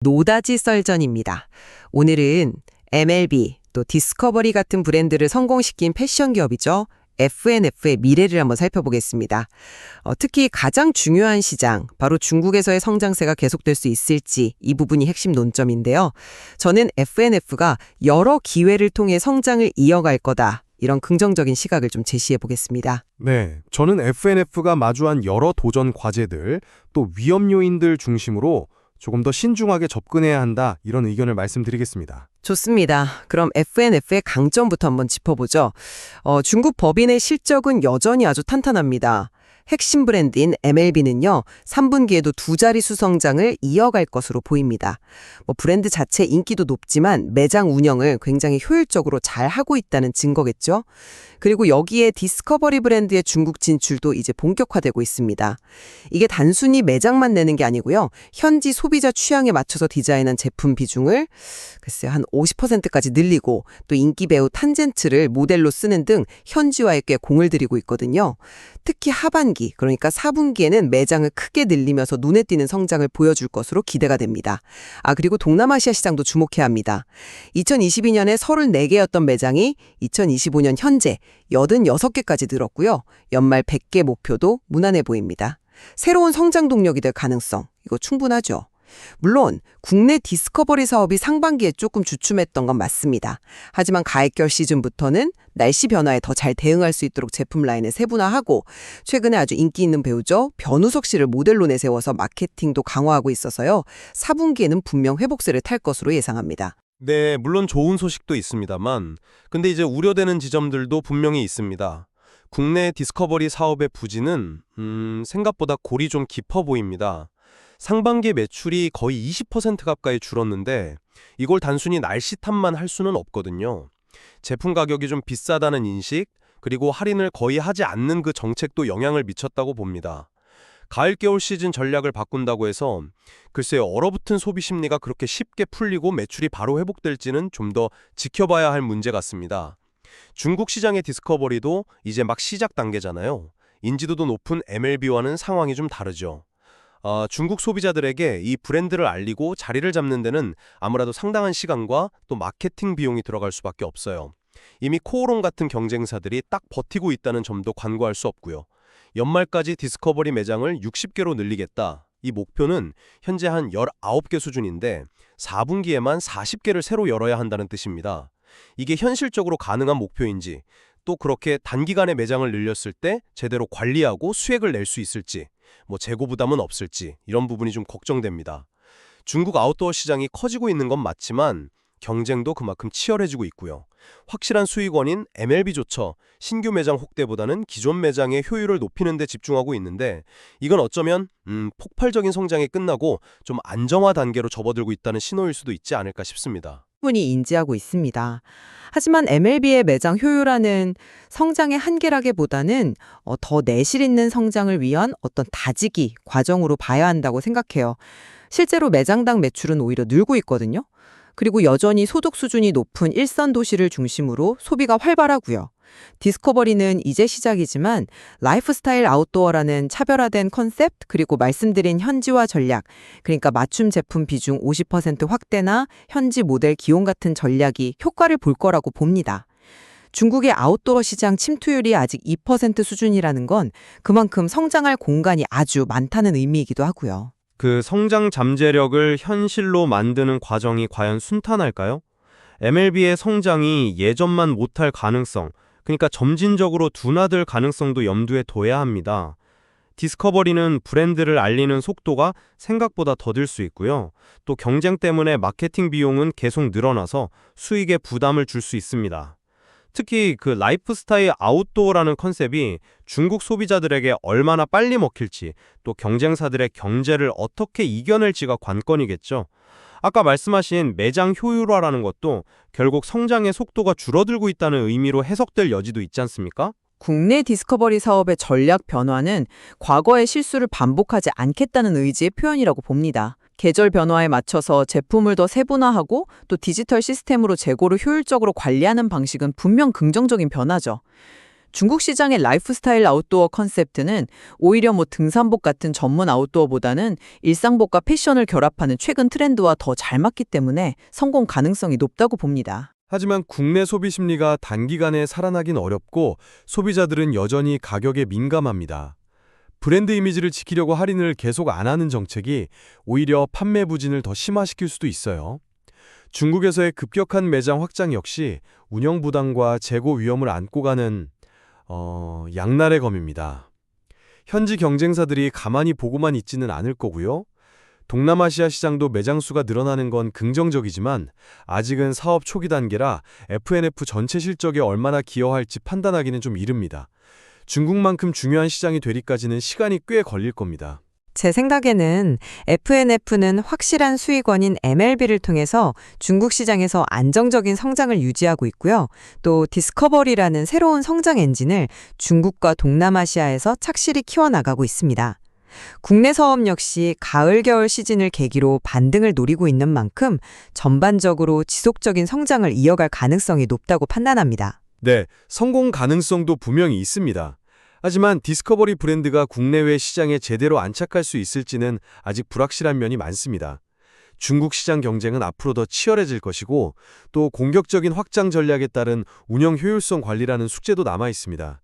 노다지 썰전입니다. 오늘은 MLB 또 디스커버리 같은 브랜드를 성공시킨 패션 기업이죠. F&F의 미래를 한번 살펴보겠습니다. 특히 가장 중요한 시장, 바로 중국에서의 성장세가 계속될 수 있을지 이 부분이 핵심 논점인데요. 저는 F&F가 여러 기회를 통해 성장을 이어갈 거다. 이런 긍정적인 시각을 좀 제시해 보겠습니다. 네, 저는 F&F가 마주한 여러 도전 과제들, 또 위험 요인들 중심으로 조금 더 신중하게 접근해야 한다, 이런 의견을 말씀드리겠습니다. 좋습니다. 그럼 F&F의 강점부터 한번 짚어보죠. 중국 법인의 실적은 여전히 아주 탄탄합니다. 핵심 브랜드인 MLB는요, 3분기에도 두 자릿수 성장을 이어갈 것으로 보입니다. 브랜드 자체 인기도 높지만 매장 운영을 굉장히 효율적으로 잘 하고 있다는 증거겠죠. 그리고 여기에 디스커버리 브랜드의 중국 진출도 이제 본격화되고 있습니다. 이게 단순히 매장만 내는 게 아니고요. 현지 소비자 취향에 맞춰서 디자인한 제품 비중을 글쎄요, 한 50%까지 늘리고 또 인기 배우 탄젠트를 모델로 쓰는 등 현지화에 꽤 공을 들이고 있거든요. 특히 하반기, 그러니까 4분기에는 매장을 크게 늘리면서 눈에 띄는 성장을 보여줄 것으로 기대가 됩니다. 그리고 동남아시아 시장도 주목해야 합니다. 2022년에 34개였던 매장이 2025년 현재 86개까지 늘었고요. 연말 100개 목표도 무난해 보입니다. 새로운 성장 동력이 될 가능성, 이거 충분하죠. 물론 국내 디스커버리 사업이 상반기에 조금 주춤했던 건 맞습니다. 하지만 가액결 시즌부터는 날씨 변화에 더 잘 대응할 수 있도록 제품 라인을 세분화하고 최근에 아주 인기 있는 배우죠. 변우석 씨를 모델로 내세워서 마케팅도 강화하고 있어서요. 4분기에는 분명 회복세를 탈 것으로 예상합니다. 네, 물론 좋은 소식도 있습니다만 근데 이제 우려되는 지점들도 분명히 있습니다. 국내 디스커버리 사업의 부진은 생각보다 골이 좀 깊어 보입니다. 상반기 매출이 거의 20% 가까이 줄었는데 이걸 단순히 날씨 탓만 할 수는 없거든요. 제품 가격이 좀 비싸다는 인식, 그리고 할인을 거의 하지 않는 그 정책도 영향을 미쳤다고 봅니다. 가을 겨울 시즌 전략을 바꾼다고 해서 글쎄요, 얼어붙은 소비 심리가 그렇게 쉽게 풀리고 매출이 바로 회복될지는 좀 더 지켜봐야 할 문제 같습니다. 중국 시장의 디스커버리도 이제 막 시작 단계잖아요. 인지도도 높은 MLB와는 상황이 좀 다르죠. 중국 소비자들에게 이 브랜드를 알리고 자리를 잡는 데는 아무래도 상당한 시간과 또 마케팅 비용이 들어갈 수밖에 없어요. 이미 코오롱 같은 경쟁사들이 딱 버티고 있다는 점도 간과할 수 없고요. 연말까지 디스커버리 매장을 60개로 늘리겠다. 이 목표는 현재 한 19개 수준인데 4분기에만 40개를 새로 열어야 한다는 뜻입니다. 이게 현실적으로 가능한 목표인지, 또 그렇게 단기간에 매장을 늘렸을 때 제대로 관리하고 수익을 낼 수 있을지, 재고 부담은 없을지 이런 부분이 좀 걱정됩니다. 중국 아웃도어 시장이 커지고 있는 건 맞지만 경쟁도 그만큼 치열해지고 있고요. 확실한 수익원인 MLB조차 신규 매장 확대보다는 기존 매장의 효율을 높이는 데 집중하고 있는데 이건 어쩌면 폭발적인 성장이 끝나고 좀 안정화 단계로 접어들고 있다는 신호일 수도 있지 않을까 싶습니다. 충분히 인지하고 있습니다. 하지만 MLB의 매장 효율화는 성장의 한계라기보다는 더 내실 있는 성장을 위한 어떤 다지기 과정으로 봐야 한다고 생각해요. 실제로 매장당 매출은 오히려 늘고 있거든요. 그리고 여전히 소득 수준이 높은 일선 도시를 중심으로 소비가 활발하고요. 디스커버리는 이제 시작이지만 라이프스타일 아웃도어라는 차별화된 컨셉, 그리고 말씀드린 현지화 전략, 그러니까 맞춤 제품 비중 50% 확대나 현지 모델 기용 같은 전략이 효과를 볼 거라고 봅니다. 중국의 아웃도어 시장 침투율이 아직 2% 수준이라는 건 그만큼 성장할 공간이 아주 많다는 의미이기도 하고요. 그 성장 잠재력을 현실로 만드는 과정이 과연 순탄할까요? MLB의 성장이 예전만 못할 가능성, 그러니까 점진적으로 둔화될 가능성도 염두에 둬야 합니다. 디스커버리는 브랜드를 알리는 속도가 생각보다 더딜 수 있고요. 또 경쟁 때문에 마케팅 비용은 계속 늘어나서 수익에 부담을 줄 수 있습니다. 특히 그 라이프스타일 아웃도어라는 컨셉이 중국 소비자들에게 얼마나 빨리 먹힐지, 또 경쟁사들의 경제를 어떻게 이겨낼지가 관건이겠죠. 아까 말씀하신 매장 효율화라는 것도 결국 성장의 속도가 줄어들고 있다는 의미로 해석될 여지도 있지 않습니까? 국내 디스커버리 사업의 전략 변화는 과거의 실수를 반복하지 않겠다는 의지의 표현이라고 봅니다. 계절 변화에 맞춰서 제품을 더 세분화하고 또 디지털 시스템으로 재고를 효율적으로 관리하는 방식은 분명 긍정적인 변화죠. 중국 시장의 라이프스타일 아웃도어 컨셉트는 오히려 등산복 같은 전문 아웃도어보다는 일상복과 패션을 결합하는 최근 트렌드와 더 잘 맞기 때문에 성공 가능성이 높다고 봅니다. 하지만 국내 소비 심리가 단기간에 살아나긴 어렵고 소비자들은 여전히 가격에 민감합니다. 브랜드 이미지를 지키려고 할인을 계속 안 하는 정책이 오히려 판매 부진을 더 심화시킬 수도 있어요. 중국에서의 급격한 매장 확장 역시 운영 부담과 재고 위험을 안고 가는 양날의 검입니다. 현지 경쟁사들이 가만히 보고만 있지는 않을 거고요. 동남아시아 시장도 매장 수가 늘어나는 건 긍정적이지만 아직은 사업 초기 단계라 F&F 전체 실적에 얼마나 기여할지 판단하기는 좀 이릅니다. 중국만큼 중요한 시장이 되기까지는 시간이 꽤 걸릴 겁니다. 제 생각에는 F&F는 확실한 수익원인 MLB를 통해서 중국 시장에서 안정적인 성장을 유지하고 있고요. 또 디스커버리라는 새로운 성장 엔진을 중국과 동남아시아에서 착실히 키워나가고 있습니다. 국내 사업 역시 가을, 겨울 시즌을 계기로 반등을 노리고 있는 만큼 전반적으로 지속적인 성장을 이어갈 가능성이 높다고 판단합니다. 네, 성공 가능성도 분명히 있습니다. 하지만 디스커버리 브랜드가 국내외 시장에 제대로 안착할 수 있을지는 아직 불확실한 면이 많습니다. 중국 시장 경쟁은 앞으로 더 치열해질 것이고 또 공격적인 확장 전략에 따른 운영 효율성 관리라는 숙제도 남아 있습니다.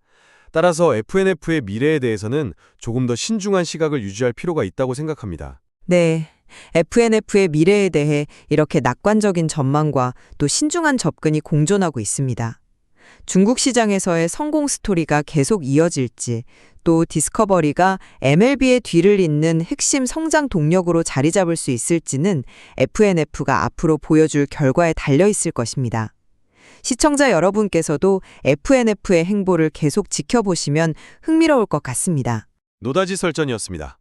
따라서 F&F의 미래에 대해서는 조금 더 신중한 시각을 유지할 필요가 있다고 생각합니다. 네, F&F의 미래에 대해 이렇게 낙관적인 전망과 또 신중한 접근이 공존하고 있습니다. 중국 시장에서의 성공 스토리가 계속 이어질지, 또 디스커버리가 MLB의 뒤를 잇는 핵심 성장 동력으로 자리 잡을 수 있을지는 F&F가 앞으로 보여줄 결과에 달려 있을 것입니다. 시청자 여러분께서도 F&F의 행보를 계속 지켜보시면 흥미로울 것 같습니다. 노다지 설전이었습니다.